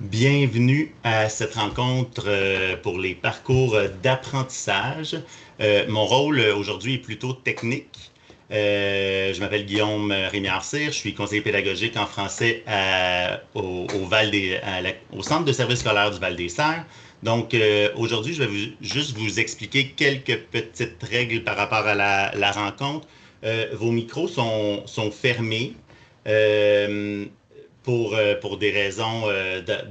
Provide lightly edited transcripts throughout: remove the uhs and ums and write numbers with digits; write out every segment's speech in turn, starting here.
Bienvenue à cette rencontre pour les parcours d'apprentissage. Mon rôle aujourd'hui est plutôt technique. Je m'appelle Guillaume Rémiard-Cyr, je suis conseiller pédagogique en français au Centre de services scolaires du Val-des-Serres. Donc aujourd'hui, je vais juste vous expliquer quelques petites règles par rapport à la rencontre. Vos micros sont fermés. Euh, pour des raisons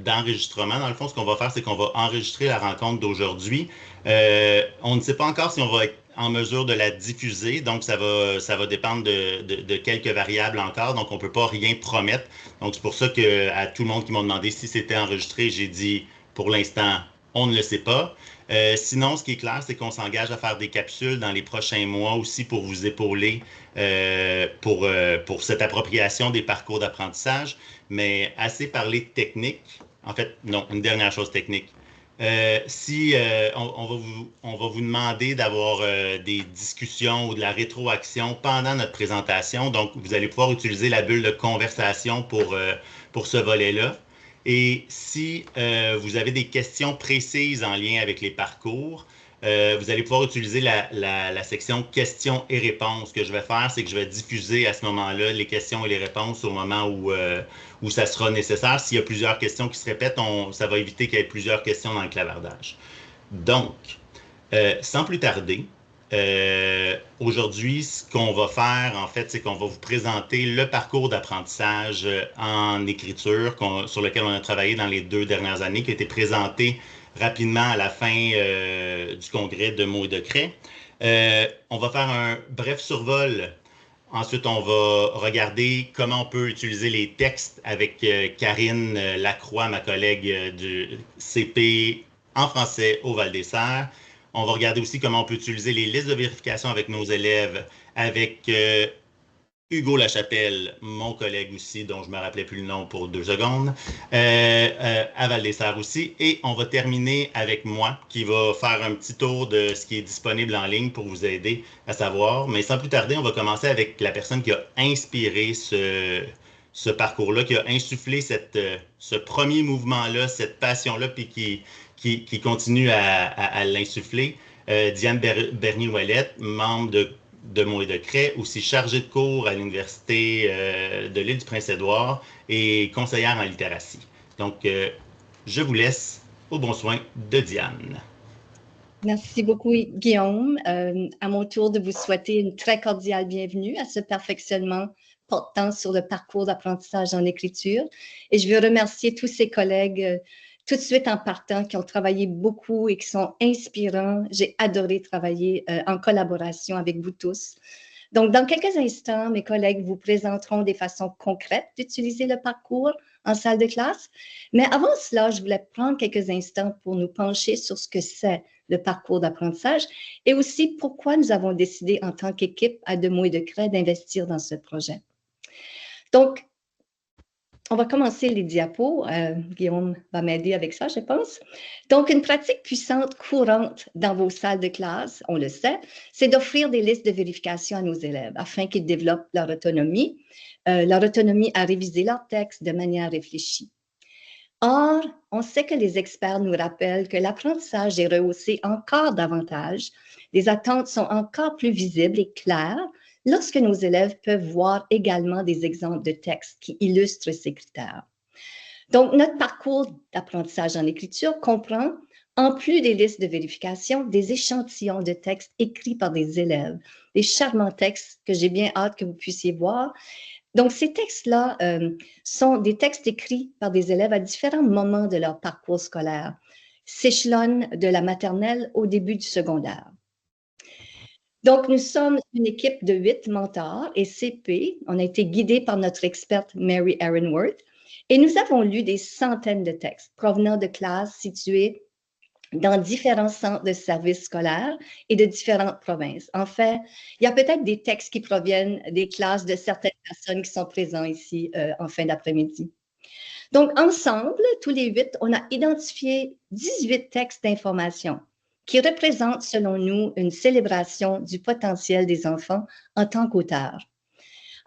d'enregistrement. Dans le fond, ce qu'on va faire, c'est qu'on va enregistrer la rencontre d'aujourd'hui. On ne sait pas encore si on va être en mesure de la diffuser, donc ça va dépendre de quelques variables encore, donc on ne peut pas rien promettre. Donc c'est pour ça que à tout le monde qui m'a demandé si c'était enregistré, j'ai dit pour l'instant, on ne le sait pas. Sinon, ce qui est clair, c'est qu'on s'engage à faire des capsules dans les prochains mois aussi pour vous épauler pour cette appropriation des parcours d'apprentissage. Mais assez parlé technique. En fait, non, une dernière chose technique. Si on va vous demander d'avoir des discussions ou de la rétroaction pendant notre présentation, donc vous allez pouvoir utiliser la bulle de conversation pour ce volet-là. Et si vous avez des questions précises en lien avec les parcours, vous allez pouvoir utiliser la section questions et réponses. Ce que je vais faire, c'est que je vais diffuser à ce moment-là les questions et les réponses au moment où ça sera nécessaire. S'il y a plusieurs questions qui se répètent, ça va éviter qu'il y ait plusieurs questions dans le clavardage. Donc, sans plus tarder, aujourd'hui, ce qu'on va faire, en fait, c'est qu'on va vous présenter le parcours d'apprentissage en écriture sur lequel on a travaillé dans les 2 dernières années, qui a été présenté rapidement à la fin du congrès de mots et de craie. On va faire un bref survol. Ensuite, on va regarder comment on peut utiliser les textes avec Karine Lacroix, ma collègue du CP en français au Val-des-Serres. On va regarder aussi comment on peut utiliser les listes de vérification avec nos élèves, avec Hugo Lachapelle, mon collègue aussi, dont je ne me rappelais plus le nom pour 2 secondes, à Val-des-Serres aussi. Et on va terminer avec moi, qui va faire un petit tour de ce qui est disponible en ligne pour vous aider à savoir. Mais sans plus tarder, on va commencer avec la personne qui a inspiré ce parcours-là, qui a insufflé ce premier mouvement-là, cette passion-là, puis qui continue à l'insuffler. Diane Bernier-Ouellette, membre de mots et de craie, aussi chargée de cours à l'Université de l'île du Prince-Édouard et conseillère en littératie. Donc, je vous laisse au bon soin de Diane. Merci beaucoup, Guillaume. À mon tour de vous souhaiter une très cordiale bienvenue à ce perfectionnement portant sur le parcours d'apprentissage en écriture. Et je veux remercier tous ces collègues tout de suite en partant qui ont travaillé beaucoup et qui sont inspirants. J'ai adoré travailler en collaboration avec vous tous. Donc, dans quelques instants, mes collègues vous présenteront des façons concrètes d'utiliser le parcours en salle de classe. Mais avant cela, je voulais prendre quelques instants pour nous pencher sur ce que c'est le parcours d'apprentissage et aussi pourquoi nous avons décidé en tant qu'équipe à De mots et de craie d'investir dans ce projet. Donc, on va commencer les diapos. Guillaume va m'aider avec ça, je pense. Donc, une pratique puissante, courante dans vos salles de classe, on le sait, c'est d'offrir des listes de vérification à nos élèves afin qu'ils développent leur autonomie à réviser leur texte de manière réfléchie. Or, on sait que les experts nous rappellent que l'apprentissage est rehaussé encore davantage, les attentes sont encore plus visibles et claires lorsque nos élèves peuvent voir également des exemples de textes qui illustrent ces critères. Donc, notre parcours d'apprentissage en écriture comprend, en plus des listes de vérification, des échantillons de textes écrits par des élèves, des charmants textes que j'ai bien hâte que vous puissiez voir. Donc, ces textes-là sont des textes écrits par des élèves à différents moments de leur parcours scolaire, s'échelonnent de la maternelle au début du secondaire. Donc, nous sommes une équipe de 8 mentors et CP. On a été guidés par notre experte Mary Aaronworth et nous avons lu des centaines de textes provenant de classes situées dans différents centres de services scolaires et de différentes provinces. En fait, il y a peut-être des textes qui proviennent des classes de certaines personnes qui sont présentes ici en fin d'après-midi. Donc, ensemble, tous les 8, on a identifié 18 textes d'information qui représentent, selon nous, une célébration du potentiel des enfants en tant qu'auteurs.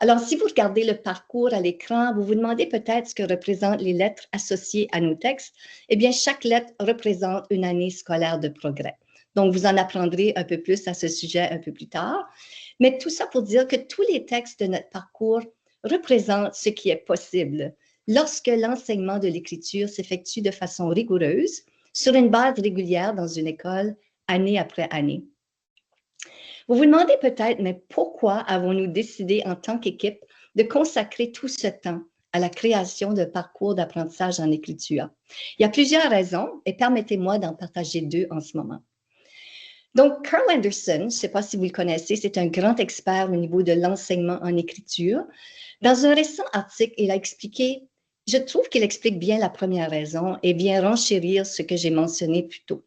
Alors, si vous regardez le parcours à l'écran, vous vous demandez peut-être ce que représentent les lettres associées à nos textes. Eh bien, chaque lettre représente une année scolaire de progrès. Donc, vous en apprendrez un peu plus à ce sujet un peu plus tard. Mais tout ça pour dire que tous les textes de notre parcours représentent ce qui est possible lorsque l'enseignement de l'écriture s'effectue de façon rigoureuse, sur une base régulière dans une école, année après année. Vous vous demandez peut-être, mais pourquoi avons-nous décidé en tant qu'équipe de consacrer tout ce temps à la création de parcours d'apprentissage en écriture? Il y a plusieurs raisons et permettez-moi d'en partager deux en ce moment. Donc, Carl Anderson, je ne sais pas si vous le connaissez, c'est un grand expert au niveau de l'enseignement en écriture. Dans un récent article, il a expliqué, je trouve qu'il explique bien la première raison et vient renchérir ce que j'ai mentionné plus tôt.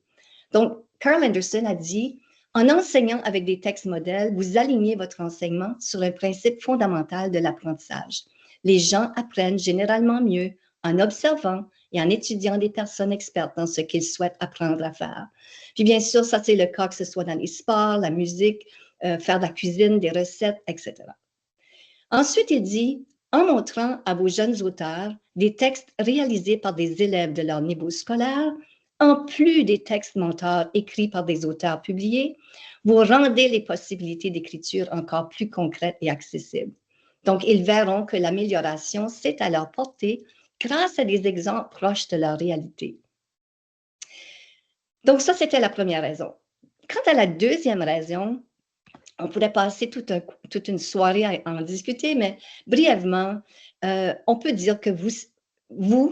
Donc, Carl Anderson a dit, en enseignant avec des textes modèles, vous alignez votre enseignement sur un principe fondamental de l'apprentissage. Les gens apprennent généralement mieux en observant et en étudiant des personnes expertes dans ce qu'ils souhaitent apprendre à faire. Puis bien sûr, ça c'est le cas que ce soit dans les sports, la musique, faire de la cuisine, des recettes, etc. Ensuite, il dit, en montrant à vos jeunes auteurs des textes réalisés par des élèves de leur niveau scolaire, en plus des textes mentors écrits par des auteurs publiés, vous rendez les possibilités d'écriture encore plus concrètes et accessibles. Donc, ils verront que l'amélioration, c'est à leur portée grâce à des exemples proches de leur réalité. Donc, ça, c'était la première raison. Quant à la deuxième raison, on pourrait passer toute une soirée à en discuter, mais brièvement, on peut dire que vous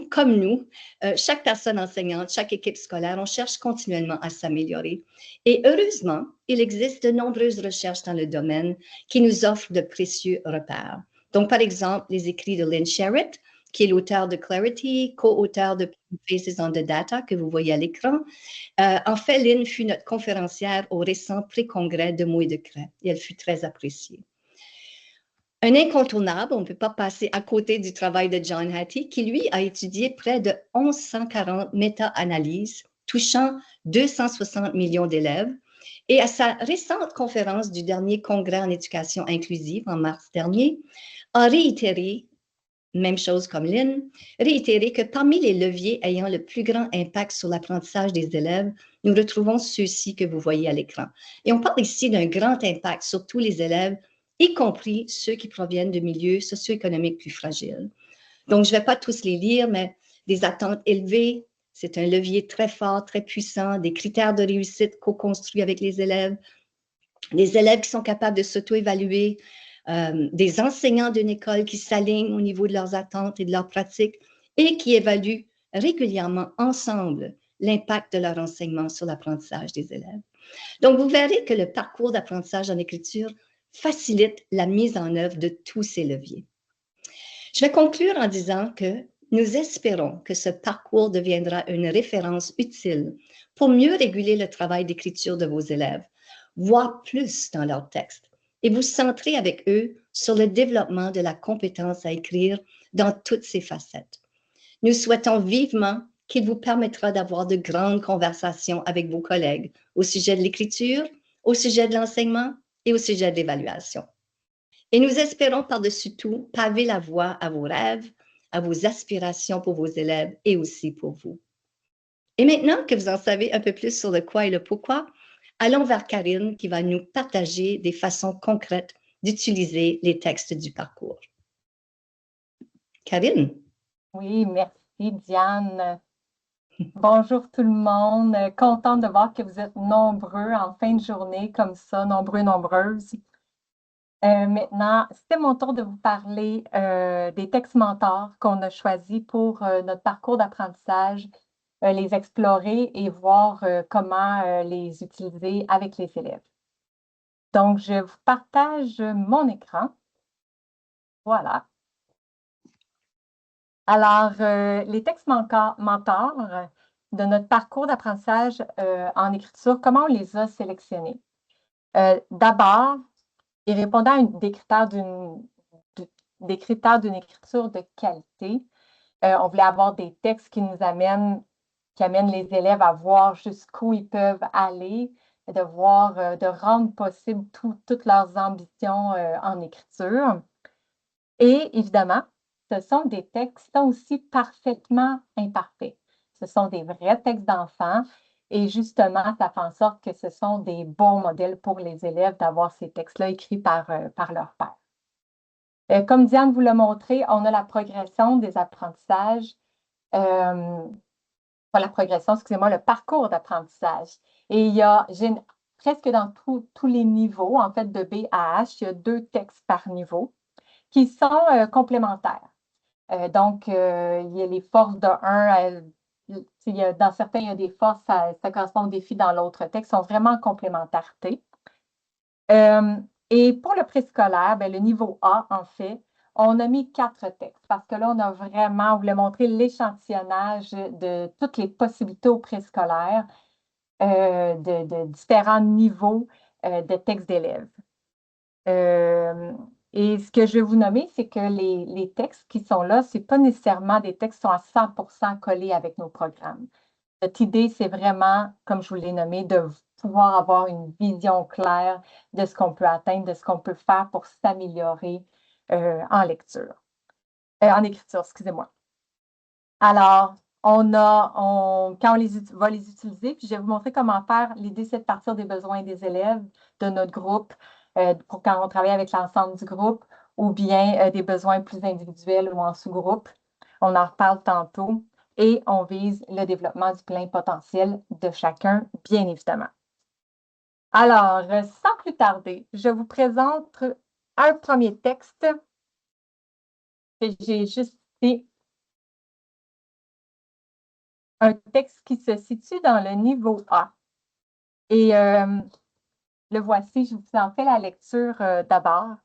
comme nous, chaque personne enseignante, chaque équipe scolaire, on cherche continuellement à s'améliorer. Et heureusement, il existe de nombreuses recherches dans le domaine qui nous offrent de précieux repères. Donc, par exemple, les écrits de Lynn Sherritt, qui est l'auteur de Clarity, co-auteur de Faces on the Data, que vous voyez à l'écran. En fait, Lynn fut notre conférencière au récent pré-congrès de Mots et de Craie et elle fut très appréciée. Un incontournable, on ne peut pas passer à côté du travail de John Hattie, qui lui a étudié près de 1140 méta-analyses touchant 260 millions d'élèves. Et à sa récente conférence du dernier congrès en éducation inclusive en mars dernier, a réitéré, même chose comme Lynn, réitérer que parmi les leviers ayant le plus grand impact sur l'apprentissage des élèves, nous retrouvons ceux-ci que vous voyez à l'écran. Et on parle ici d'un grand impact sur tous les élèves, y compris ceux qui proviennent de milieux socio-économiques plus fragiles. Donc, je ne vais pas tous les lire, mais des attentes élevées, c'est un levier très fort, très puissant, des critères de réussite co-construits avec les élèves, des élèves qui sont capables de s'auto-évaluer, des enseignants d'une école qui s'alignent au niveau de leurs attentes et de leurs pratiques et qui évaluent régulièrement ensemble l'impact de leur enseignement sur l'apprentissage des élèves. Donc, vous verrez que le parcours d'apprentissage en écriture facilite la mise en œuvre de tous ces leviers. Je vais conclure en disant que nous espérons que ce parcours deviendra une référence utile pour mieux réguler le travail d'écriture de vos élèves, voire plus dans leurs textes, et vous centrer avec eux sur le développement de la compétence à écrire dans toutes ses facettes. Nous souhaitons vivement qu'il vous permettra d'avoir de grandes conversations avec vos collègues au sujet de l'écriture, au sujet de l'enseignement et au sujet de l'évaluation. Et nous espérons par-dessus tout paver la voie à vos rêves, à vos aspirations pour vos élèves et aussi pour vous. Et maintenant que vous en savez un peu plus sur le quoi et le pourquoi, allons vers Karine qui va nous partager des façons concrètes d'utiliser les textes du parcours. Karine? Oui, merci Diane. Bonjour tout le monde. Contente de voir que vous êtes nombreux en fin de journée comme ça, nombreux, nombreuses. Maintenant, c'était mon tour de vous parler des textes mentors qu'on a choisis pour notre parcours d'apprentissage, les explorer et voir comment les utiliser avec les élèves. Donc, je vous partage mon écran. Voilà. Alors, les textes mentors de notre parcours d'apprentissage en écriture, comment on les a sélectionnés? D'abord, ils répondaient à des critères d'une écriture de qualité. On voulait avoir des textes qui amènent les élèves à voir jusqu'où ils peuvent aller, de rendre possible toutes leurs ambitions en écriture. Et évidemment, ce sont des textes qui sont aussi parfaitement imparfaits. Ce sont des vrais textes d'enfants et justement, ça fait en sorte que ce sont des bons modèles pour les élèves d'avoir ces textes-là écrits par leur père. Comme Diane vous l'a montré, on a la progression des apprentissages, pas la progression, excusez-moi, le parcours d'apprentissage. Et il y a presque dans tous les niveaux, en fait, de B à H, il y a 2 textes par niveau qui sont complémentaires. Donc, il y a les forces de un, dans certains, il y a des forces, ça correspond aux défis dans l'autre texte, sont vraiment en complémentarité. Et pour le préscolaire, le niveau A, en fait, on a mis 4 textes parce que là, on a vraiment, on voulait montrer l'échantillonnage de toutes les possibilités au préscolaire, de différents niveaux de textes d'élèves. Et ce que je vais vous nommer, c'est que les textes qui sont là, ce n'est pas nécessairement des textes qui sont à 100% collés avec nos programmes. Notre idée, c'est vraiment, comme je vous l'ai nommé, de pouvoir avoir une vision claire de ce qu'on peut atteindre, de ce qu'on peut faire pour s'améliorer en écriture, excusez-moi. Alors, quand on va les utiliser, puis je vais vous montrer comment faire. L'idée, c'est de partir des besoins des élèves, de notre groupe, pour quand on travaille avec l'ensemble du groupe, ou bien des besoins plus individuels ou en sous-groupe. On en reparle tantôt. Et on vise le développement du plein potentiel de chacun, bien évidemment. Alors, sans plus tarder, je vous présente un premier texte que j'ai juste fait. Un texte qui se situe dans le niveau A. Et le voici, je vous en fais la lecture d'abord.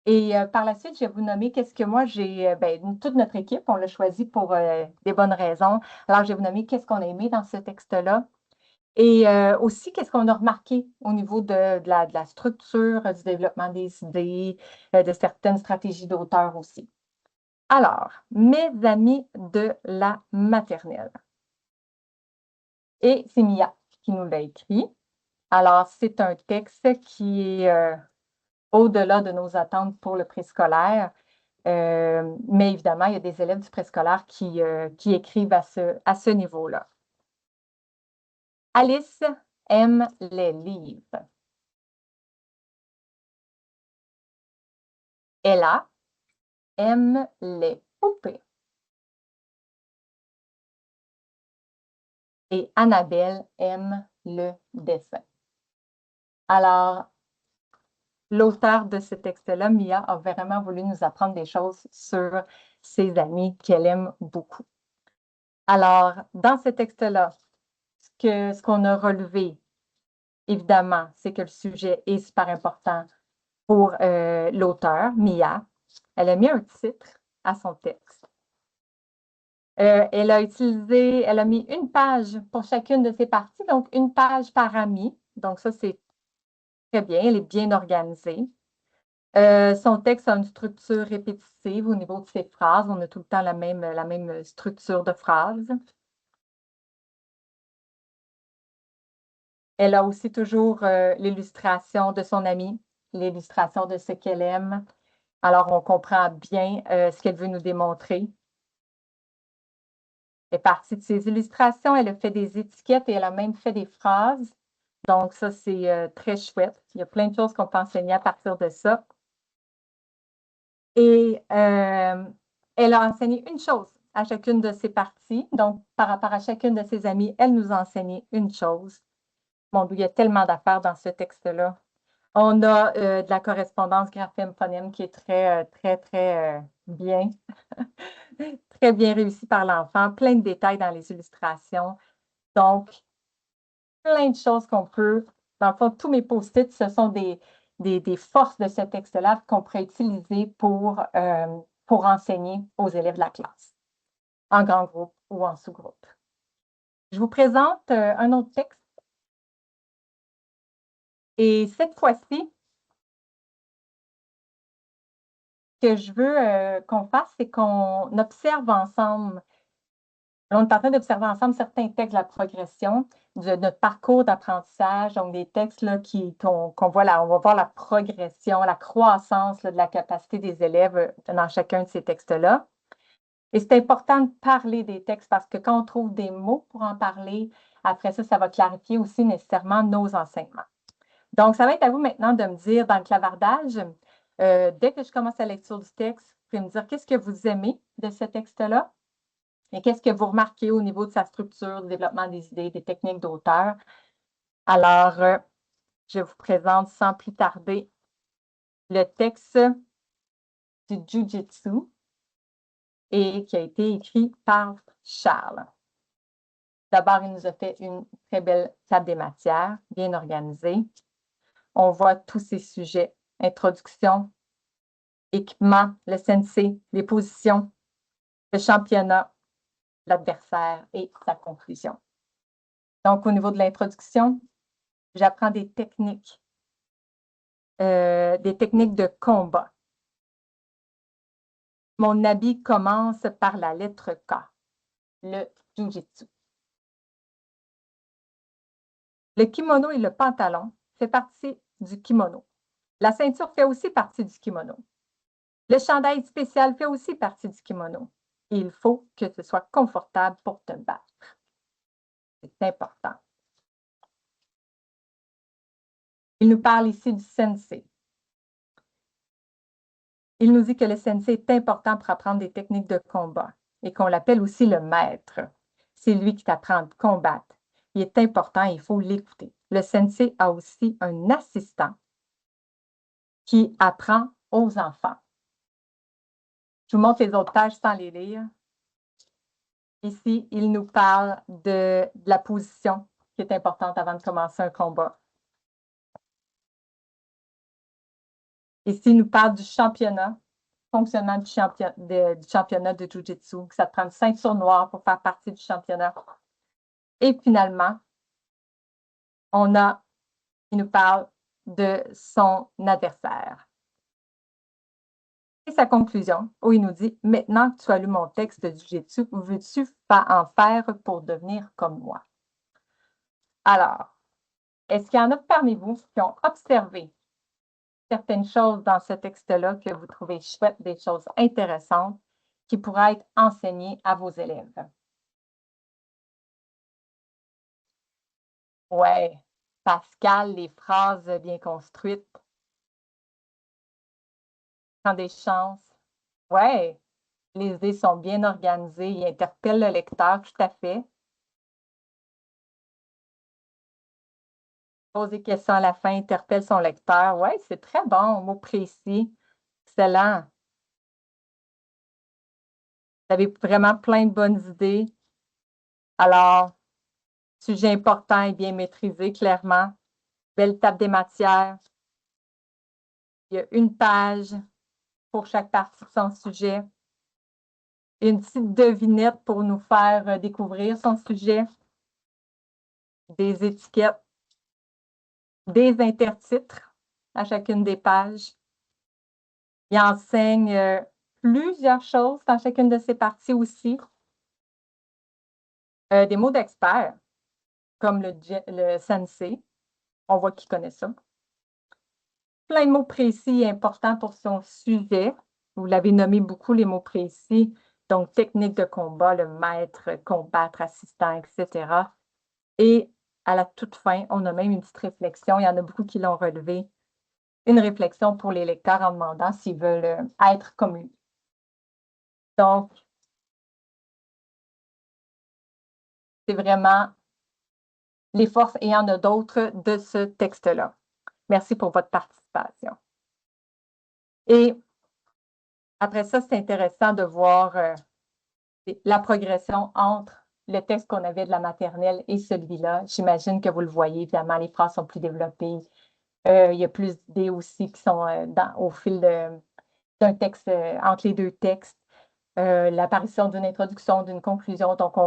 Et par la suite, je vais vous nommer qu'est-ce que moi j'ai, toute notre équipe, on l'a choisi pour des bonnes raisons. Alors, je vais vous nommer qu'est-ce qu'on a aimé dans ce texte-là. Et aussi, qu'est-ce qu'on a remarqué au niveau de la structure, du développement des idées, de certaines stratégies d'auteur aussi. Alors, mes amis de la maternelle. Et c'est Mia qui nous l'a écrit. Alors, c'est un texte qui est au-delà de nos attentes pour le préscolaire. Mais évidemment, il y a des élèves du préscolaire qui écrivent à ce niveau-là. Alice aime les livres. Ella aime les poupées. Et Annabelle aime le dessin. Alors, l'auteur de ce texte-là, Mia, a vraiment voulu nous apprendre des choses sur ses amis qu'elle aime beaucoup. Alors, dans ce texte-là, ce qu'on a relevé, évidemment, c'est que le sujet est super important pour l'auteur, Mia. Elle a mis un titre à son texte. Elle a mis une page pour chacune de ses parties, donc une page par ami. Donc, ça, c'est très bien. Elle est bien organisée. Son texte a une structure répétitive au niveau de ses phrases. On a tout le temps la même structure de phrase. Elle a aussi toujours l'illustration de son amie, l'illustration de ce qu'elle aime. Alors, on comprend bien ce qu'elle veut nous démontrer. Elle est partie de ses illustrations, elle a fait des étiquettes et elle a même fait des phrases. Donc, ça, c'est très chouette. Il y a plein de choses qu'on peut enseigner à partir de ça. Et elle a enseigné une chose à chacune de ses parties. Donc, par rapport à chacune de ses amies, elle nous a enseigné une chose. Bon, il y a tellement d'affaires dans ce texte-là. On a de la correspondance graphème-phonème qui est très bien, très bien réussie par l'enfant. Plein de détails dans les illustrations. Donc, plein de choses qu'on peut. Dans le fond, tous mes post-it, ce sont des forces de ce texte-là qu'on pourrait utiliser pour enseigner aux élèves de la classe, en grand groupe ou en sous-groupe. Je vous présente un autre texte. Et cette fois-ci, ce que je veux qu'on fasse, c'est qu'on observe ensemble. On est en train d'observer ensemble certains textes de la progression. de notre parcours d'apprentissage, donc des textes là, qu'on voit là, on va voir la progression, la croissance là, de la capacité des élèves dans chacun de ces textes-là. Et c'est important de parler des textes parce que quand on trouve des mots pour en parler, après ça va clarifier aussi nécessairement nos enseignements. Donc, ça va être à vous maintenant de me dire dans le clavardage, dès que je commence la lecture du texte, vous pouvez me dire qu'est-ce que vous aimez de ce texte-là et qu'est-ce que vous remarquez au niveau de sa structure, du développement des idées, des techniques d'auteur. Alors, je vous présente sans plus tarder le texte du Jujitsu et qui a été écrit par Charles. D'abord, il nous a fait une très belle table des matières, bien organisée. On voit tous ces sujets, introduction, équipement, le sensei, les positions, le championnat, l'adversaire et sa conclusion. Donc, au niveau de l'introduction, j'apprends des techniques de combat. Mon habit commence par la lettre K, le Jujitsu. Le kimono et le pantalon font partie du kimono. La ceinture fait aussi partie du kimono. Le chandail spécial fait aussi partie du kimono. Et il faut que ce soit confortable pour te battre. C'est important. Il nous parle ici du sensei. Il nous dit que le sensei est important pour apprendre des techniques de combat et qu'on l'appelle aussi le maître. C'est lui qui t'apprend à combattre. Il est important et il faut l'écouter. Le sensei a aussi un assistant qui apprend aux enfants. Je vous montre les autres pages sans les lire. Ici, il nous parle de la position qui est importante avant de commencer un combat. Ici, il nous parle du championnat, fonctionnement du championnat de Jiu-Jitsu, que ça te prend une ceinture noire pour faire partie du championnat. Et finalement, il nous parle de son adversaire. Et sa conclusion, où il nous dit « Maintenant que tu as lu mon texte de Jiu-Jitsu, veux-tu en faire pour devenir comme moi? » Alors, est-ce qu'il y en a parmi vous qui ont observé certaines choses dans ce texte-là que vous trouvez chouettes, des choses intéressantes qui pourraient être enseignées à vos élèves? Oui, Pascal, les phrases bien construites. Prends des chances. Oui, les idées sont bien organisées, ils interpellent le lecteur, tout à fait. Pose des questions à la fin, interpelle son lecteur. Oui, c'est très bon, mot précis. Excellent. Vous avez vraiment plein de bonnes idées. Alors, sujet important et bien maîtrisé, clairement. Belle table des matières. Il y a une page pour chaque partie de son sujet. Une petite devinette pour nous faire découvrir son sujet. Des étiquettes. Des intertitres à chacune des pages. Il enseigne plusieurs choses dans chacune de ces parties aussi. Des mots d'experts, comme le sensei. On voit qu'il connaît ça. Plein de mots précis et importants pour son sujet. Vous l'avez nommé beaucoup, les mots précis. Donc, technique de combat, le maître, combattre, assistant, etc. Et à la toute fin, on a même une petite réflexion. Il y en a beaucoup qui l'ont relevé. Une réflexion pour les lecteurs en demandant s'ils veulent être comme lui. Donc, c'est vraiment les forces, et il y en a d'autres de ce texte-là. Merci pour votre participation. Et après ça, c'est intéressant de voir la progression entre le texte qu'on avait de la maternelle et celui-là. J'imagine que vous le voyez, évidemment, les phrases sont plus développées. Il y a plus d'idées aussi qui sont au fil d'un texte, entre les deux textes. L'apparition d'une introduction, d'une conclusion. Donc, on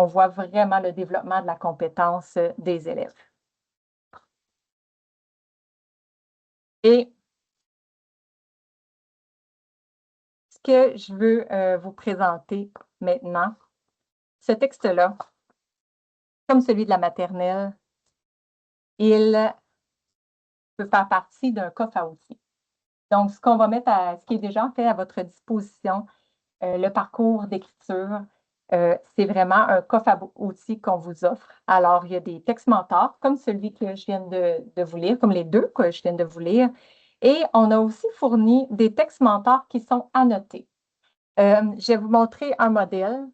voit vraiment le développement de la compétence des élèves. Et ce que je veux vous présenter maintenant, ce texte-là, comme celui de la maternelle, il peut faire partie d'un coffre à outils. Donc, ce qu'on va mettre ce qui est déjà fait à votre disposition, le parcours d'écriture, c'est vraiment un coffre à outils qu'on vous offre. Alors, il y a des textes mentors, comme celui que je viens de vous lire, comme les deux que je viens de vous lire. Et on a aussi fourni des textes mentors qui sont annotés. Je vais vous montrer un modèle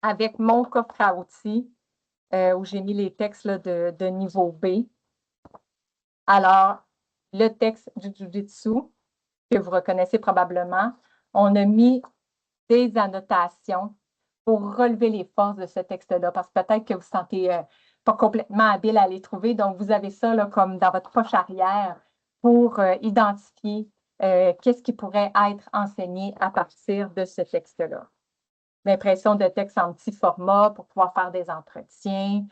avec mon coffre à outils où j'ai mis les textes là, de niveau B. Alors, le texte du Jujitsu, que vous reconnaissez probablement, on a mis des annotations pour relever les forces de ce texte-là, parce que peut-être que vous ne vous sentez pas complètement habile à les trouver. Donc, vous avez ça là, comme dans votre poche arrière pour identifier qu'est-ce qui pourrait être enseigné à partir de ce texte-là. L'impression de texte en petit format pour pouvoir faire des entretiens.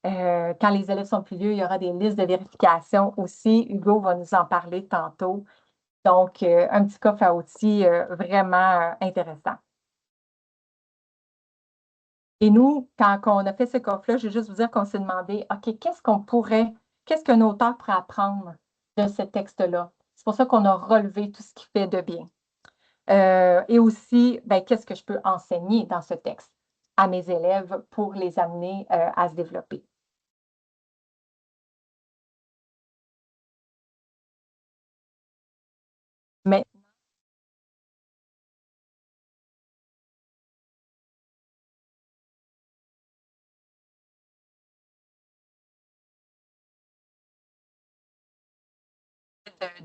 Quand les élèves sont plus vieux, il y aura des listes de vérification aussi. Hugo va nous en parler tantôt. Donc, un petit coffre à outils vraiment intéressant. Et nous, quand on a fait ce coffre-là, je vais juste vous dire qu'on s'est demandé, OK, qu'est-ce qu'un auteur pourrait apprendre de ce texte-là? C'est pour ça qu'on a relevé tout ce qui fait de bien. Et aussi, qu'est-ce que je peux enseigner dans ce texte à mes élèves pour les amener à se développer? Mais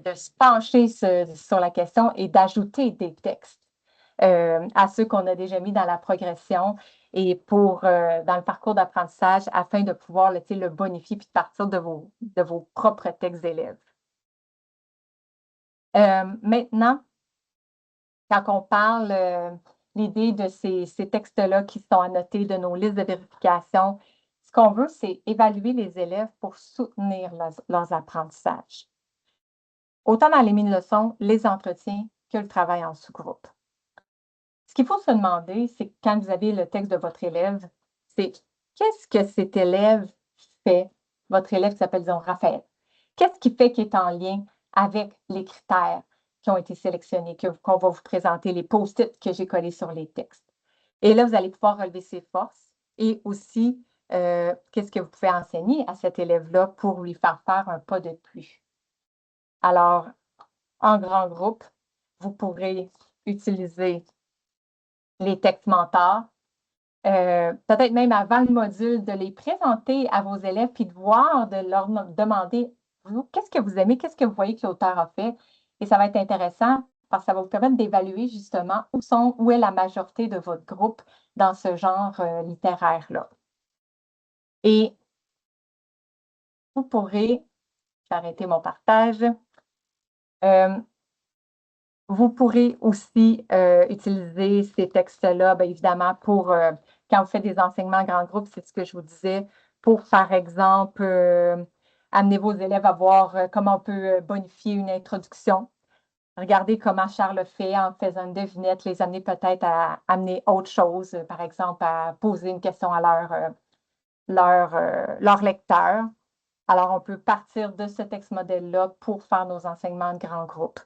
de se pencher sur la question et d'ajouter des textes à ceux qu'on a déjà mis dans la progression et dans le parcours d'apprentissage afin de pouvoir le bonifier puis de partir de vos propres textes d'élèves. Maintenant, quand on parle l'idée de ces textes-là qui sont annotés de nos listes de vérification, ce qu'on veut, c'est évaluer les élèves pour soutenir leurs apprentissages. Autant dans les mini-leçons, les entretiens que le travail en sous-groupe. Ce qu'il faut se demander, c'est quand vous avez le texte de votre élève, c'est qu'est-ce que cet élève fait, votre élève qui s'appelle, disons, Raphaël, qu'est-ce qui fait qu'il est en lien avec les critères qui ont été sélectionnés, qu'on va vous présenter, les post-it que j'ai collés sur les textes. Et là, vous allez pouvoir relever ses forces et aussi qu'est-ce que vous pouvez enseigner à cet élève-là pour lui faire faire un pas de plus. Alors, en grand groupe, vous pourrez utiliser les textes mentors, peut-être même avant le module, de les présenter à vos élèves puis de voir, de leur demander, vous, qu'est-ce que vous aimez, qu'est-ce que vous voyez que l'auteur a fait? Et ça va être intéressant parce que ça va vous permettre d'évaluer justement où est la majorité de votre groupe dans ce genre littéraire-là. Et vous pourrez, j'arrêter mon partage, vous pourrez aussi utiliser ces textes-là, bien évidemment, pour quand vous faites des enseignements en grand groupe, c'est ce que je vous disais, pour, par exemple, amener vos élèves à voir comment on peut bonifier une introduction. Regardez comment Charles fait en faisant une devinette, les amener peut-être à amener autre chose, par exemple, à poser une question à leur lecteur. Alors, on peut partir de ce texte modèle-là pour faire nos enseignements de grand groupe.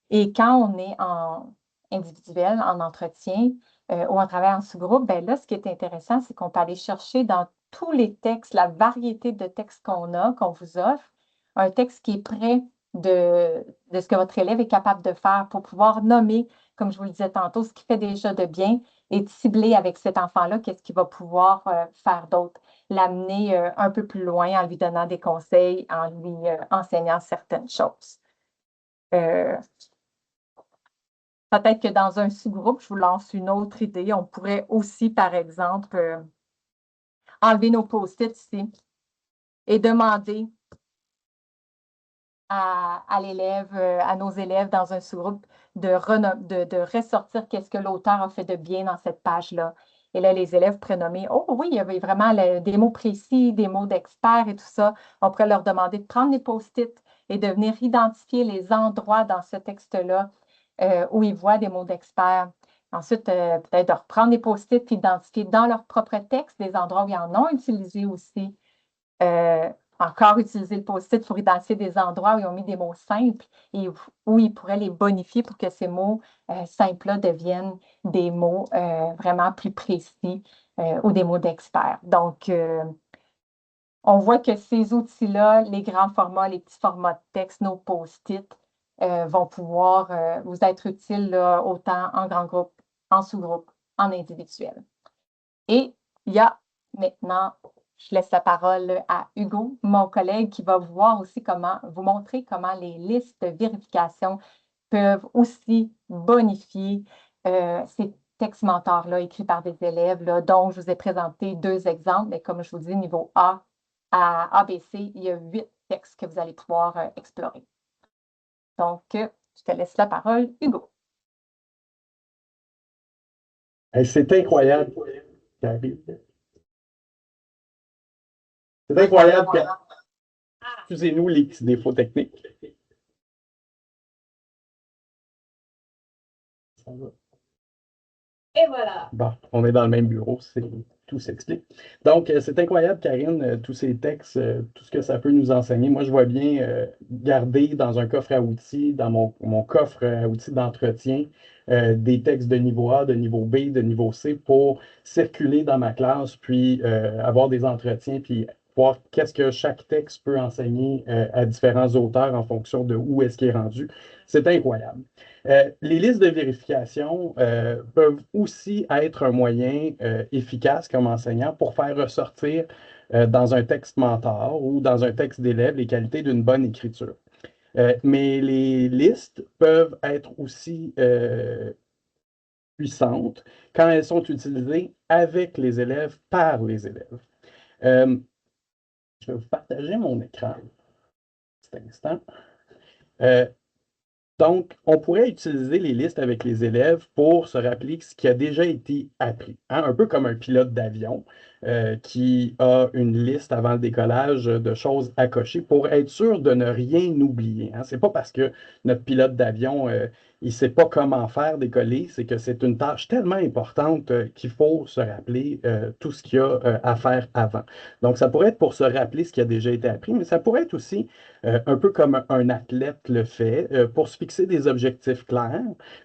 Et quand on est en individuel, en entretien ou en travail en sous-groupe, bien là, ce qui est intéressant, c'est qu'on peut aller chercher dans tous les textes, la variété de textes qu'on vous offre, un texte qui est près de ce que votre élève est capable de faire pour pouvoir nommer, comme je vous le disais tantôt, ce qu'il fait déjà de bien et de cibler avec cet enfant-là qu'est-ce qu'il va pouvoir faire d'autre, l'amener un peu plus loin en lui donnant des conseils, en lui enseignant certaines choses. Peut-être que dans un sous-groupe, je vous lance une autre idée. On pourrait aussi, par exemple, enlever nos post-it ici et demander à l'élève, à nos élèves dans un sous-groupe de ressortir qu'est-ce que l'auteur a fait de bien dans cette page-là. Et là, les élèves pourraient nommer, oh oui, il y avait vraiment des mots précis, des mots d'experts et tout ça. On pourrait leur demander de prendre les post-it et de venir identifier les endroits dans ce texte-là où ils voient des mots d'experts. Ensuite, peut-être de reprendre des post-it et d'identifier dans leur propre texte des endroits où ils en ont utilisé aussi. Encore utiliser le post-it pour identifier des endroits où ils ont mis des mots simples et où ils pourraient les bonifier pour que ces mots simples-là deviennent des mots vraiment plus précis ou des mots d'experts. Donc, on voit que ces outils-là, les grands formats, les petits formats de texte, nos post-it, vont pouvoir vous être utiles là, autant en grand groupe, en sous-groupe, en individuel. Et il y a maintenant, je laisse la parole à Hugo, mon collègue, qui va vous montrer comment les listes de vérification peuvent aussi bonifier ces textes mentors-là écrits par des élèves, là, dont je vous ai présenté 2 exemples, mais comme je vous dis, niveau A à ABC, il y a 8 textes que vous allez pouvoir explorer. Donc, je te laisse la parole, Hugo. C'est incroyable, Karine. C'est incroyable. Excusez-nous les petits défauts techniques. Ça va. Et voilà. Bon, on est dans le même bureau, tout s'explique. Donc, c'est incroyable, Karine, tous ces textes, tout ce que ça peut nous enseigner. Moi, je vois bien garder dans un coffre à outils, dans mon coffre à outils d'entretien, des textes de niveau A, de niveau B, de niveau C pour circuler dans ma classe, puis avoir des entretiens, puis voir qu'est-ce que chaque texte peut enseigner à différents auteurs en fonction de où est-ce qu'il est rendu. C'est incroyable. Les listes de vérification peuvent aussi être un moyen efficace comme enseignant pour faire ressortir dans un texte mentor ou dans un texte d'élève les qualités d'une bonne écriture. Mais les listes peuvent être aussi puissantes quand elles sont utilisées avec les élèves, par les élèves. Je vais vous partager mon écran un petit instant. Donc, on pourrait utiliser les listes avec les élèves pour se rappeler ce qui a déjà été appris. Hein? Un peu comme un pilote d'avion qui a une liste avant le décollage de choses à cocher pour être sûr de ne rien oublier. Hein? Ce n'est pas parce que notre pilote d'avion il ne sait pas comment faire décoller, c'est que c'est une tâche tellement importante qu'il faut se rappeler tout ce qu'il y a à faire avant. Donc, ça pourrait être pour se rappeler ce qui a déjà été appris, mais ça pourrait être aussi un peu comme un athlète le fait, pour se fixer des objectifs clairs,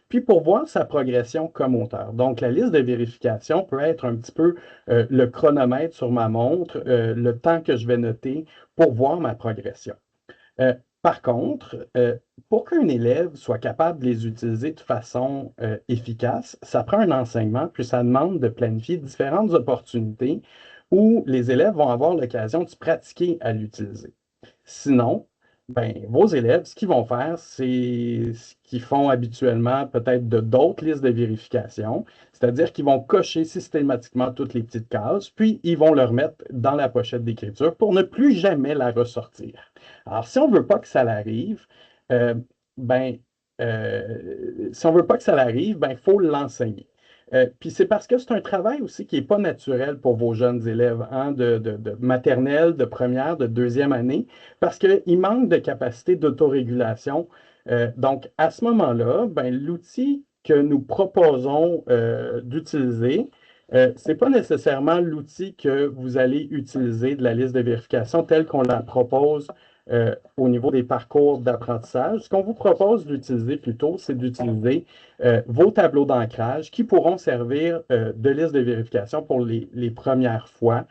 puis pour voir sa progression comme auteur. Donc, la liste de vérification peut être un petit peu le chronomètre sur ma montre, le temps que je vais noter pour voir ma progression. Par contre, pour qu'un élève soit capable de les utiliser de façon efficace, ça prend un enseignement, puis ça demande de planifier différentes opportunités où les élèves vont avoir l'occasion de se pratiquer à l'utiliser. Sinon, ben, vos élèves, ce qu'ils vont faire, c'est ce qu'ils font habituellement peut-être de d'autres listes de vérification, c'est-à-dire qu'ils vont cocher systématiquement toutes les petites cases, puis ils vont le remettre dans la pochette d'écriture pour ne plus jamais la ressortir. Alors, si on ne veut pas que ça l'arrive, si on veut pas que ça l'arrive, il faut l'enseigner. Puis c'est parce que c'est un travail aussi qui n'est pas naturel pour vos jeunes élèves hein, de maternelle, de première, de deuxième année, parce qu'ils manquent de capacité d'autorégulation. Donc, à ce moment-là, l'outil que nous proposons d'utiliser, ce n'est pas nécessairement l'outil que vous allez utiliser de la liste de vérification telle qu'on la propose au niveau des parcours d'apprentissage. Ce qu'on vous propose d'utiliser plutôt, c'est d'utiliser vos tableaux d'ancrage qui pourront servir de liste de vérification pour les premières fois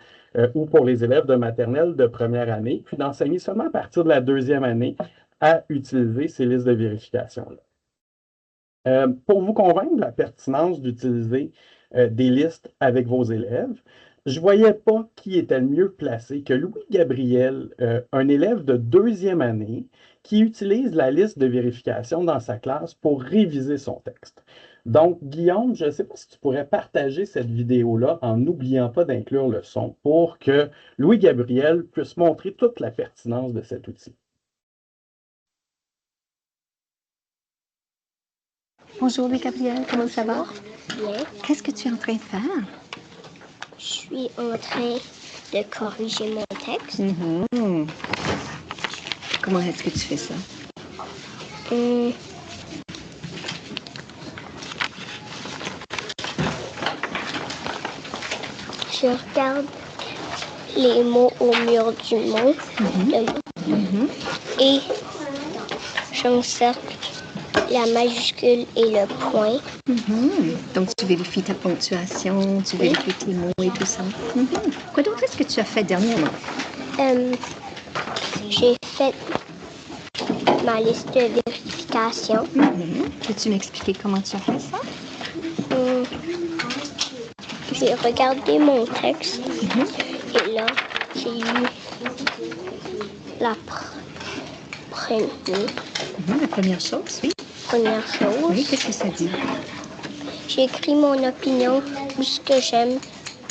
ou pour les élèves de maternelle de première année, puis d'enseigner seulement à partir de la deuxième année à utiliser ces listes de vérification-là. Pour vous convaincre de la pertinence d'utiliser des listes avec vos élèves, je ne voyais pas qui était le mieux placé que Louis-Gabriel, un élève de deuxième année qui utilise la liste de vérification dans sa classe pour réviser son texte. Donc, Guillaume, je ne sais pas si tu pourrais partager cette vidéo-là en n'oubliant pas d'inclure le son pour que Louis-Gabriel puisse montrer toute la pertinence de cet outil. Bonjour Louis-Gabriel, comment ça va? Bien. Qu'est-ce que tu es en train de faire? Je suis en train de corriger mon texte. Comment est-ce que tu fais ça? Je regarde les mots au mur du monde et j'encercle la majuscule et le point. Donc, tu vérifies ta ponctuation, tu vérifies tes mots et tout ça. Quoi d'autre est-ce que tu as fait dernièrement? J'ai fait ma liste de vérification. Peux-tu m'expliquer comment tu as fait ça? J'ai regardé mon texte et là, j'ai lu la La première chose, oui. première chose. Oui, qu'est-ce que ça dit? J'ai écrit mon opinion, ce que j'aime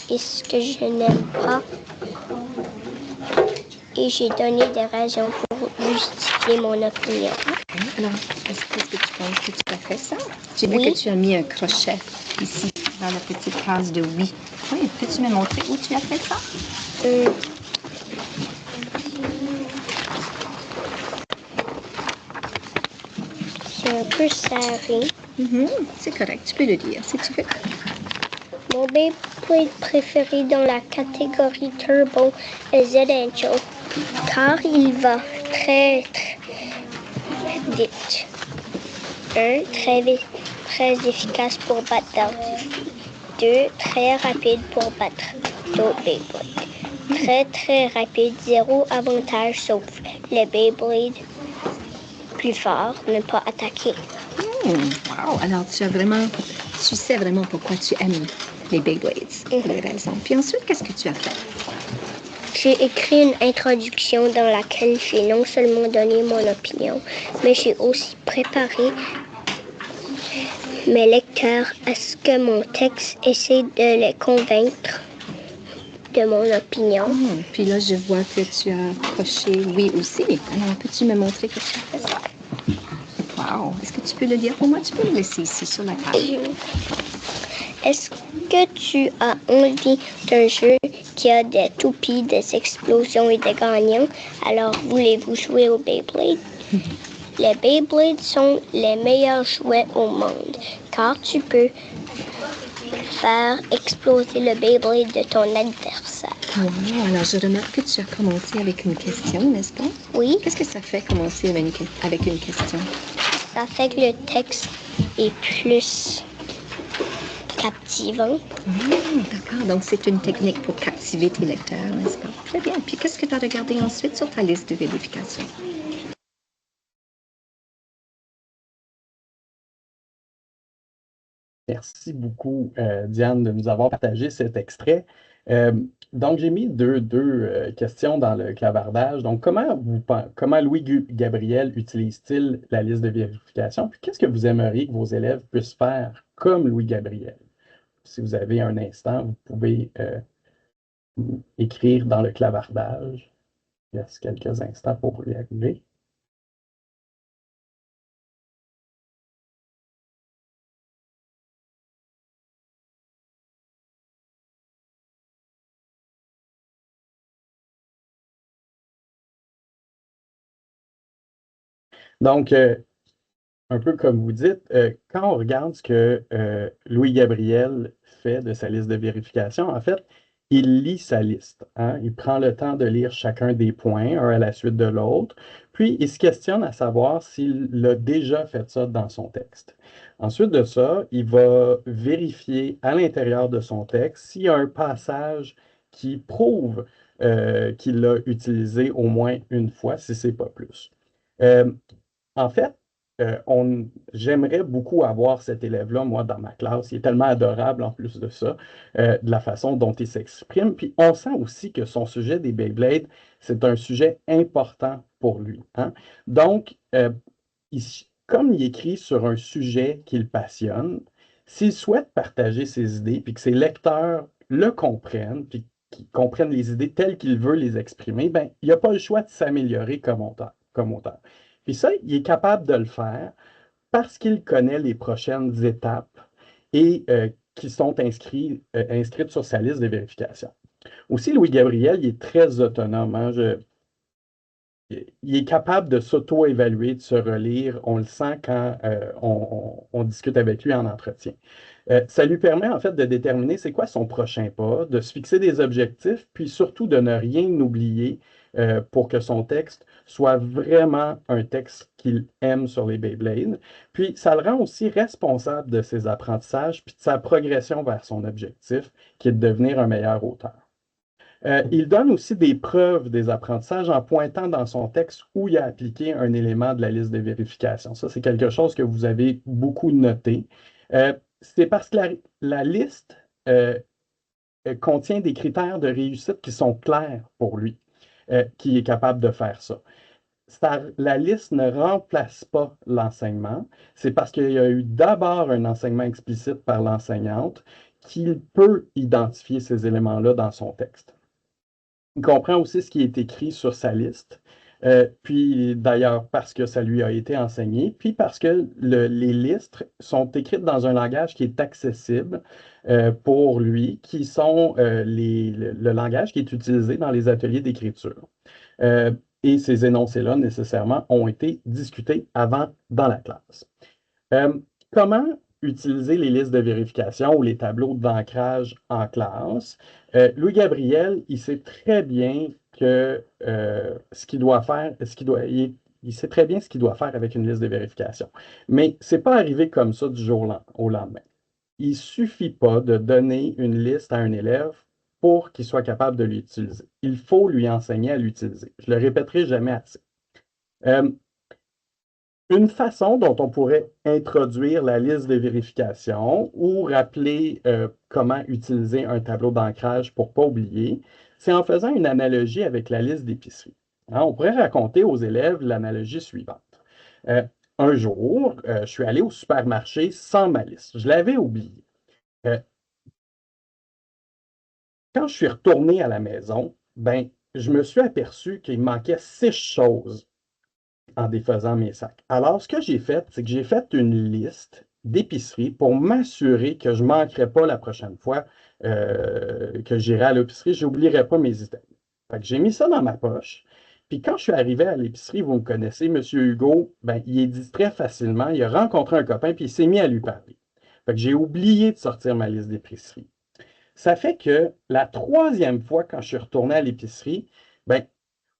et ce que je n'aime pas. Et j'ai donné des raisons pour justifier mon opinion. Alors, est-ce que tu penses que tu as fait ça? J'ai vu Oui. que tu as mis un crochet ici, dans la petite case de oui. Oui, peux-tu me montrer où tu as fait ça? C'est un peu serré. C'est correct, tu peux le dire si tu veux. Mon Beyblade préféré dans la catégorie Turbo est Z-Angel, car il va très vite. Très efficace pour battre d'ordures. 2, très rapide pour battre d'autres Beyblades. Très rapide, 0 avantage sauf les Beyblades plus forts ne pas attaquer. Wow, alors tu sais vraiment pourquoi tu aimes les Beyblades, pour les raisons. Puis ensuite, qu'est-ce que tu as fait? J'ai écrit une introduction dans laquelle j'ai non seulement donné mon opinion, mais j'ai aussi préparé mes lecteurs à ce que mon texte essaie de les convaincre de mon opinion. Puis là, je vois que tu as coché oui aussi. Alors, peux-tu me montrer que tu as fait ça? Wow, est-ce que tu peux le dire pour moi? Tu peux le laisser ici sur la table. Est-ce que tu as envie d'un jeu qui a des toupies, des explosions et des gagnants? Alors, voulez-vous jouer au Beyblade? Les Beyblades sont les meilleurs jouets au monde, car tu peux faire exploser le Beyblade de ton adversaire. Wow, alors je remarque que tu as commencé avec une question, n'est-ce pas? Oui, Qu'est-ce que ça fait commencer avec une question? ça fait que le texte est plus captivant. D'accord, donc c'est une technique pour captiver tes lecteurs, n'est-ce pas? Très bien. Puis qu'est-ce que tu as regardé ensuite sur ta liste de vérification? Merci beaucoup, Diane, de nous avoir partagé cet extrait. Donc, j'ai mis deux questions dans le clavardage. Donc, comment Louis-Gabriel utilise-t-il la liste de vérification? Puis, qu'est-ce que vous aimeriez que vos élèves puissent faire comme Louis-Gabriel? Si vous avez un instant, vous pouvez écrire dans le clavardage. Il reste quelques instants pour y arriver. Donc, un peu comme vous dites, quand on regarde ce que Louis-Gabriel fait de sa liste de vérification, en fait, il lit sa liste. Il prend le temps de lire chacun des points, un à la suite de l'autre, puis il se questionne à savoir s'il a déjà fait ça dans son texte. Ensuite de ça, il va vérifier à l'intérieur de son texte s'il y a un passage qui prouve qu'il l'a utilisé au moins une fois, si ce n'est pas plus. En fait, j'aimerais beaucoup avoir cet élève-là, moi, dans ma classe. Il est tellement adorable en plus de ça, de la façon dont il s'exprime. Puis on sent aussi que son sujet des Beyblades, c'est un sujet important pour lui. Donc, comme il écrit sur un sujet qu'il passionne, s'il souhaite partager ses idées, puis que ses lecteurs le comprennent, puis qu'ils comprennent les idées telles qu'il veut les exprimer, ben, il n'a pas le choix de s'améliorer comme auteur. Puis ça, il est capable de le faire parce qu'il connaît les prochaines étapes et qui sont inscrites sur sa liste de vérification. Aussi, Louis-Gabriel, il est très autonome. Il est capable de s'auto-évaluer, de se relire. On le sent quand on discute avec lui en entretien. Ça lui permet en fait de déterminer c'est quoi son prochain pas, de se fixer des objectifs, puis surtout de ne rien oublier pour que son texte soit vraiment un texte qu'il aime sur les Beyblades. Puis ça le rend aussi responsable de ses apprentissages, puis de sa progression vers son objectif, qui est de devenir un meilleur auteur. Il donne aussi des preuves des apprentissages en pointant dans son texte où il a appliqué un élément de la liste de vérification. Ça, c'est quelque chose que vous avez beaucoup noté. C'est parce que la liste contient des critères de réussite qui sont clairs pour lui, qui est capable de faire ça. La liste ne remplace pas l'enseignement. C'est parce qu'il y a eu d'abord un enseignement explicite par l'enseignante qu'il peut identifier ces éléments-là dans son texte. Il comprend aussi ce qui est écrit sur sa liste, puis d'ailleurs parce que ça lui a été enseigné, puis parce que les listes sont écrites dans un langage qui est accessible pour lui, qui sont le langage qui est utilisé dans les ateliers d'écriture. Et ces énoncés-là, nécessairement, ont été discutés avant dans la classe. Comment utiliser les listes de vérification ou les tableaux d'ancrage en classe? Louis Gabriel, il sait très bien que ce qu'il doit faire, il sait très bien ce qu'il doit faire avec une liste de vérification. Mais ce n'est pas arrivé comme ça du jour au lendemain. Il ne suffit pas de donner une liste à un élève pour qu'il soit capable de l'utiliser. Il faut lui enseigner à l'utiliser. Je ne le répéterai jamais assez. Une façon dont on pourrait introduire la liste de vérification ou rappeler comment utiliser un tableau d'ancrage pour ne pas oublier, c'est en faisant une analogie avec la liste d'épicerie. On pourrait raconter aux élèves l'analogie suivante. Un jour, je suis allé au supermarché sans ma liste. Je l'avais oubliée. Quand je suis retourné à la maison, ben, je me suis aperçu qu'il me manquait 6 choses en défaisant mes sacs. Alors, ce que j'ai fait, c'est que j'ai fait une liste d'épicerie pour m'assurer que je ne manquerai pas la prochaine fois que j'irai à l'épicerie, je n'oublierai pas mes items. Fait que j'ai mis ça dans ma poche. Puis quand je suis arrivé à l'épicerie, vous me connaissez, M. Hugo, ben, il est distrait facilement. Il a rencontré un copain, puis il s'est mis à lui parler. Fait que j'ai oublié de sortir ma liste d'épicerie. Ça fait que la troisième fois, quand je suis retourné à l'épicerie, ben,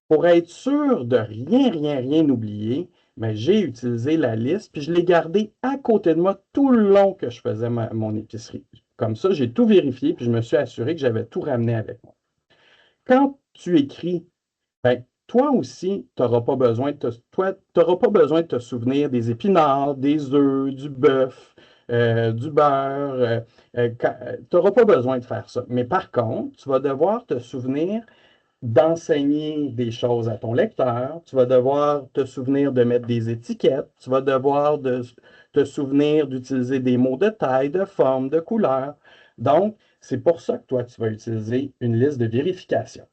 pour être sûr de rien oublier, ben, j'ai utilisé la liste, puis je l'ai gardée à côté de moi tout le long que je faisais mon épicerie. Comme ça, j'ai tout vérifié, puis je me suis assuré que j'avais tout ramené avec moi. Quand tu écris, ben, toi aussi, tu n'auras pas besoin de te souvenir des épinards, des œufs, du bœuf, du beurre. Tu n'auras pas besoin de faire ça. Mais par contre, tu vas devoir te souvenir d'enseigner des choses à ton lecteur, tu vas devoir te souvenir de mettre des étiquettes, tu vas devoir te souvenir d'utiliser des mots de taille, de forme, de couleur. Donc, c'est pour ça que toi, tu vas utiliser une liste de vérification.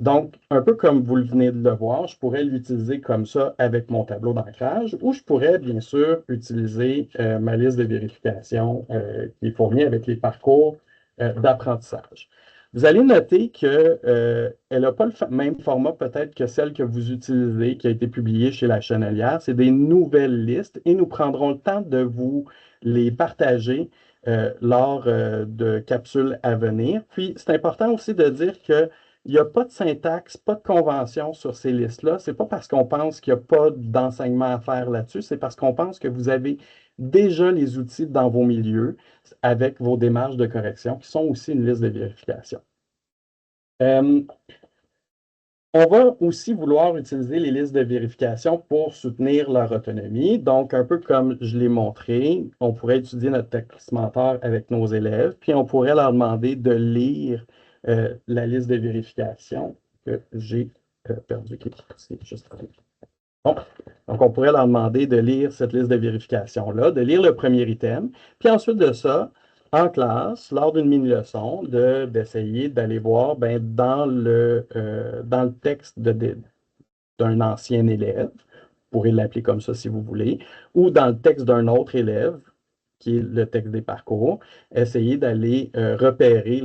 Donc, un peu comme vous venez de le voir, je pourrais l'utiliser comme ça avec mon tableau d'ancrage ou je pourrais bien sûr utiliser ma liste de vérification qui est fournie avec les parcours d'apprentissage. Vous allez noter qu'elle n'a pas le même format peut-être que celle que vous utilisez, qui a été publiée chez La Chenelière. C'est des nouvelles listes et nous prendrons le temps de vous les partager lors de capsules à venir. Puis, c'est important aussi de dire que il n'y a pas de syntaxe, pas de convention sur ces listes-là. Ce n'est pas parce qu'on pense qu'il n'y a pas d'enseignement à faire là-dessus, c'est parce qu'on pense que vous avez déjà les outils dans vos milieux avec vos démarches de correction, qui sont aussi une liste de vérification. On va aussi vouloir utiliser les listes de vérification pour soutenir leur autonomie. Donc, un peu comme je l'ai montré, on pourrait étudier notre texte mentor avec nos élèves, puis on pourrait leur demander de lire la liste de vérification que j'ai perdu. C'est juste... Bon. Donc, on pourrait leur demander de lire cette liste de vérification-là, de lire le premier item, puis ensuite de ça, en classe, lors d'une mini-leçon, d'essayer d'aller voir dans le texte d'un ancien élève, vous pourrez l'appeler comme ça si vous voulez, ou dans le texte d'un autre élève, qui est le texte des parcours, essayer d'aller repérer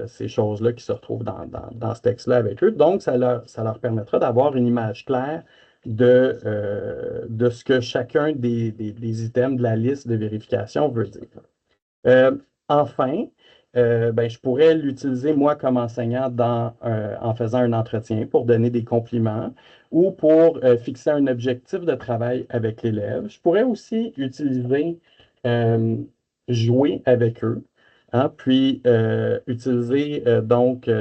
ces choses-là qui se retrouvent dans ce texte-là avec eux. Donc, ça leur permettra d'avoir une image claire de ce que chacun des items de la liste de vérification veut dire. Euh, enfin, ben, je pourrais l'utiliser moi comme enseignant en faisant un entretien pour donner des compliments ou pour fixer un objectif de travail avec l'élève. Je pourrais aussi utiliser euh, jouer avec eux, hein, puis utiliser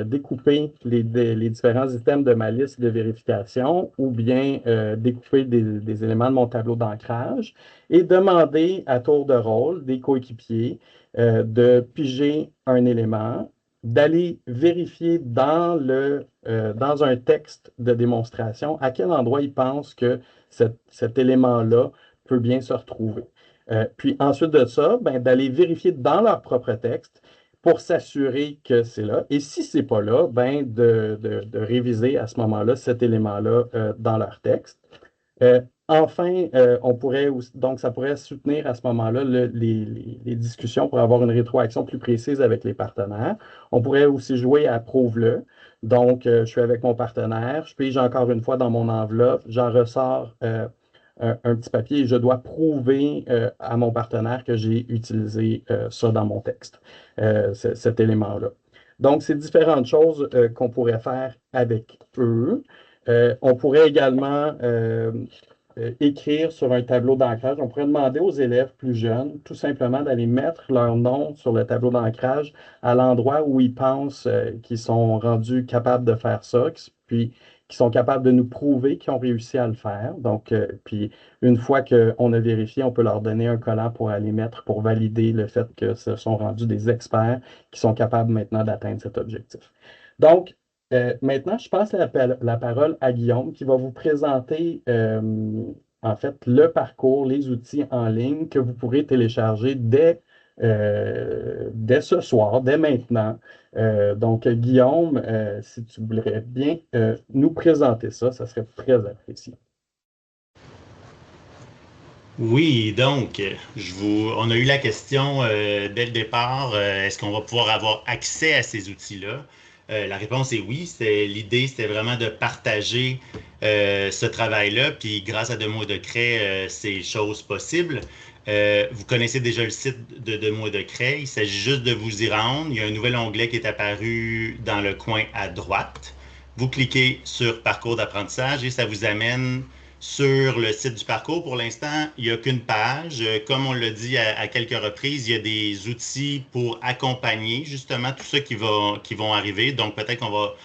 découper les différents items de ma liste de vérification ou bien découper des éléments de mon tableau d'ancrage et demander à tour de rôle des coéquipiers de piger un élément, d'aller vérifier dans un texte de démonstration à quel endroit ils pensent que cet élément-là peut bien se retrouver. Puis ensuite de ça, ben, d'aller vérifier dans leur propre texte pour s'assurer que c'est là. Et si ce n'est pas là, ben, de réviser à ce moment-là cet élément-là dans leur texte. Enfin, on pourrait donc ça pourrait soutenir à ce moment-là les discussions pour avoir une rétroaction plus précise avec les partenaires. On pourrait aussi jouer à prouve-le. Donc, je suis avec mon partenaire, je pige encore une fois dans mon enveloppe, j'en ressors un petit papier et je dois prouver à mon partenaire que j'ai utilisé ça dans mon texte, cet élément-là. Donc, c'est différentes choses qu'on pourrait faire avec eux. On pourrait également écrire sur un tableau d'ancrage. On pourrait demander aux élèves plus jeunes, tout simplement, d'aller mettre leur nom sur le tableau d'ancrage à l'endroit où ils pensent qu'ils sont rendus capables de faire ça, puis qui sont capables de nous prouver qu'ils ont réussi à le faire. Donc, puis une fois qu'on a vérifié, on peut leur donner un collant pour aller mettre, pour valider le fait que ce sont rendus des experts qui sont capables maintenant d'atteindre cet objectif. Donc, maintenant, je passe la parole à Guillaume qui va vous présenter en fait le parcours, les outils en ligne que vous pourrez télécharger dès ce soir, dès maintenant. Donc, Guillaume, si tu voudrais bien nous présenter ça, ça serait très apprécié. Oui, donc, on a eu la question dès le départ, est-ce qu'on va pouvoir avoir accès à ces outils-là? La réponse est oui. L'idée, c'était vraiment de partager ce travail-là, puis grâce à Demo de Cray, c'est chose possible. Vous connaissez déjà le site de Demo de Cray, il s'agit juste de vous y rendre. Il y a un nouvel onglet qui est apparu dans le coin à droite. Vous cliquez sur Parcours d'apprentissage et ça vous amène sur le site du parcours. Pour l'instant, il n'y a qu'une page. Comme on l'a dit à quelques reprises, il y a des outils pour accompagner justement tout ça qui vont arriver. Donc, peut-être qu'on va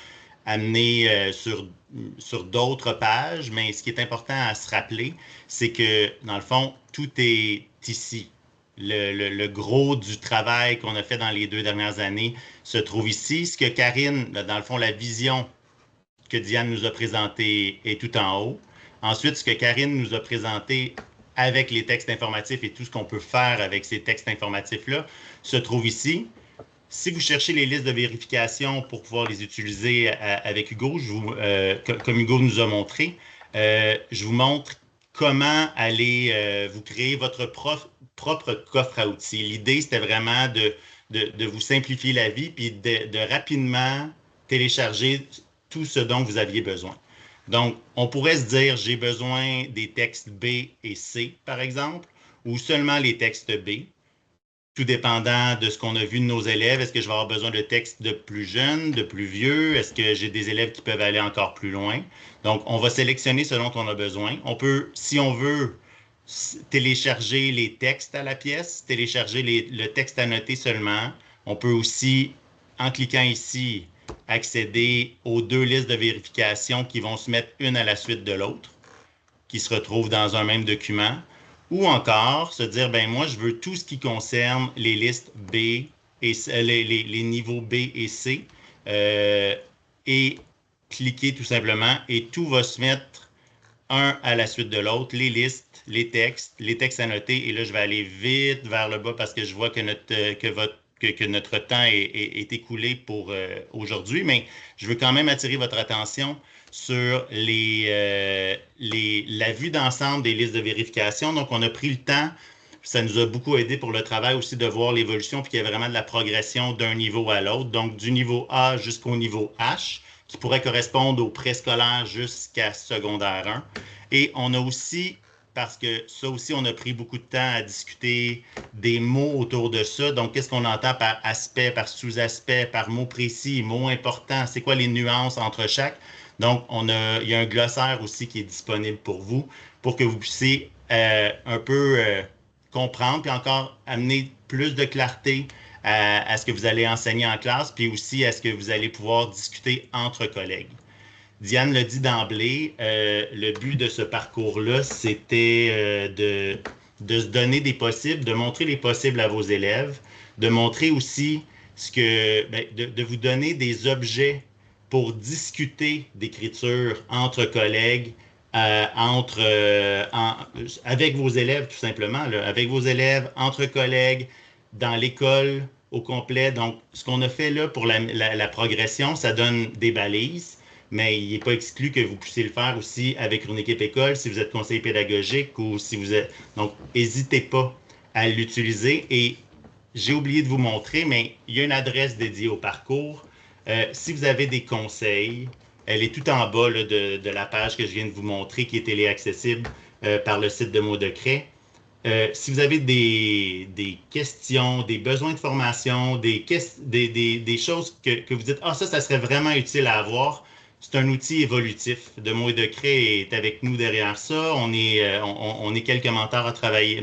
amener sur d'autres pages, mais ce qui est important à se rappeler, c'est que, dans le fond, tout est ici. Le gros du travail qu'on a fait dans les 2 dernières années se trouve ici. Ce que Karine, dans le fond, la vision que Diane nous a présentée est tout en haut. Ensuite, ce que Karine nous a présenté avec les textes informatifs et tout ce qu'on peut faire avec ces textes informatifs-là se trouve ici. Si vous cherchez les listes de vérification pour pouvoir les utiliser avec Hugo, comme Hugo nous a montré, je vous montre comment aller vous créer votre propre coffre à outils. L'idée, c'était vraiment de vous simplifier la vie puis de rapidement télécharger tout ce dont vous aviez besoin. Donc, on pourrait se dire, j'ai besoin des textes B et C, par exemple, ou seulement les textes B, tout dépendant de ce qu'on a vu de nos élèves. Est-ce que je vais avoir besoin de textes de plus jeunes, de plus vieux? Est-ce que j'ai des élèves qui peuvent aller encore plus loin? Donc, on va sélectionner ce dont on a besoin. On peut, si on veut, télécharger les textes à la pièce, télécharger le texte annoté seulement. On peut aussi, en cliquant ici, accéder aux 2 listes de vérification qui vont se mettre une à la suite de l'autre, qui se retrouvent dans un même document, ou encore se dire, ben moi, je veux tout ce qui concerne les listes B et les niveaux B et C, et cliquer tout simplement, et tout va se mettre un à la suite de l'autre, les listes, les textes annotés, et là, je vais aller vite vers le bas parce que je vois que notre temps est écoulé pour aujourd'hui, mais je veux quand même attirer votre attention sur la vue d'ensemble des listes de vérification. Donc, on a pris le temps, ça nous a beaucoup aidé pour le travail aussi de voir l'évolution, puis qu'il y a vraiment de la progression d'un niveau à l'autre, donc du niveau A jusqu'au niveau H, qui pourrait correspondre au préscolaire jusqu'à secondaire 1. Et on a aussi parce que ça aussi, on a pris beaucoup de temps à discuter des mots autour de ça. Donc, qu'est-ce qu'on entend par aspect, par sous-aspect, par mot précis, mot important? C'est quoi les nuances entre chaque? Donc, il y a un glossaire aussi qui est disponible pour vous, pour que vous puissiez un peu comprendre, puis encore amener plus de clarté à ce que vous allez enseigner en classe, puis aussi à ce que vous allez pouvoir discuter entre collègues. Diane l'a dit d'emblée, le but de ce parcours-là, c'était de se donner des possibles, de montrer les possibles à vos élèves, de montrer aussi de vous donner des objets pour discuter d'écriture entre collègues, avec vos élèves tout simplement, là, avec vos élèves, entre collègues, dans l'école au complet. Donc, ce qu'on a fait là pour la progression, ça donne des balises, mais il n'est pas exclu que vous puissiez le faire aussi avec une équipe école si vous êtes conseiller pédagogique ou si vous êtes... Donc, n'hésitez pas à l'utiliser. Et j'ai oublié de vous montrer, mais il y a une adresse dédiée au parcours. Si vous avez des conseils, elle est tout en bas là, de la page que je viens de vous montrer, qui est téléaccessible par le site de Mots de Craie. Si vous avez des questions, des besoins de formation, des choses que vous dites « Ah, ça serait vraiment utile à avoir », c'est un outil évolutif. De Mots de Craie est avec nous derrière ça. On est quelques mentors à travailler,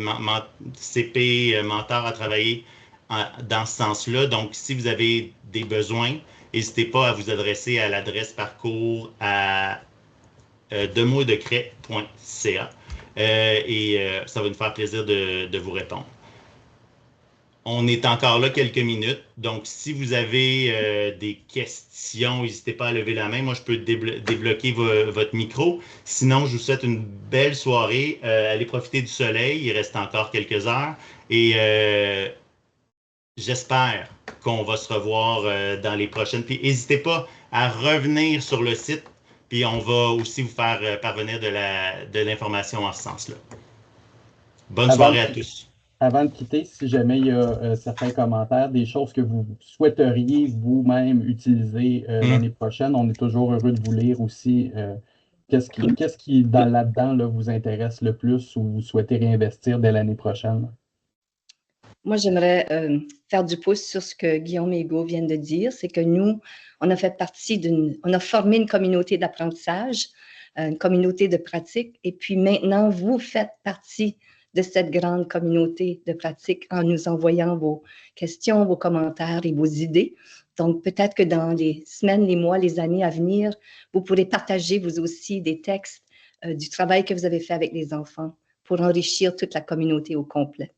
CP mentors à travailler dans ce sens-là. Donc, si vous avez des besoins, n'hésitez pas à vous adresser à l'adresse parcours à demotsdecraie.ca et ça va nous faire plaisir de vous répondre. On est encore là quelques minutes, donc si vous avez des questions, n'hésitez pas à lever la main. Moi, je peux débloquer votre micro. Sinon, je vous souhaite une belle soirée. Allez profiter du soleil, il reste encore quelques heures. Et j'espère qu'on va se revoir dans les prochaines. Puis n'hésitez pas à revenir sur le site, puis on va aussi vous faire parvenir de l'information en ce sens-là. Bonne soirée à tous. Avant de quitter, si jamais il y a certains commentaires, des choses que vous souhaiteriez vous-même utiliser l'année prochaine, on est toujours heureux de vous lire aussi. Qu'est-ce qui là-dedans là, vous intéresse le plus ou vous souhaitez réinvestir dès l'année prochaine? Moi, j'aimerais faire du pouce sur ce que Guillaume et Hugo viennent de dire. C'est que nous, on a fait partie on a formé une communauté d'apprentissage, une communauté de pratique. Et puis maintenant, vous faites partie de cette grande communauté de pratique en nous envoyant vos questions, vos commentaires et vos idées. Donc, peut-être que dans les semaines, les mois, les années à venir, vous pourrez partager vous aussi des textes du travail que vous avez fait avec les enfants pour enrichir toute la communauté au complet.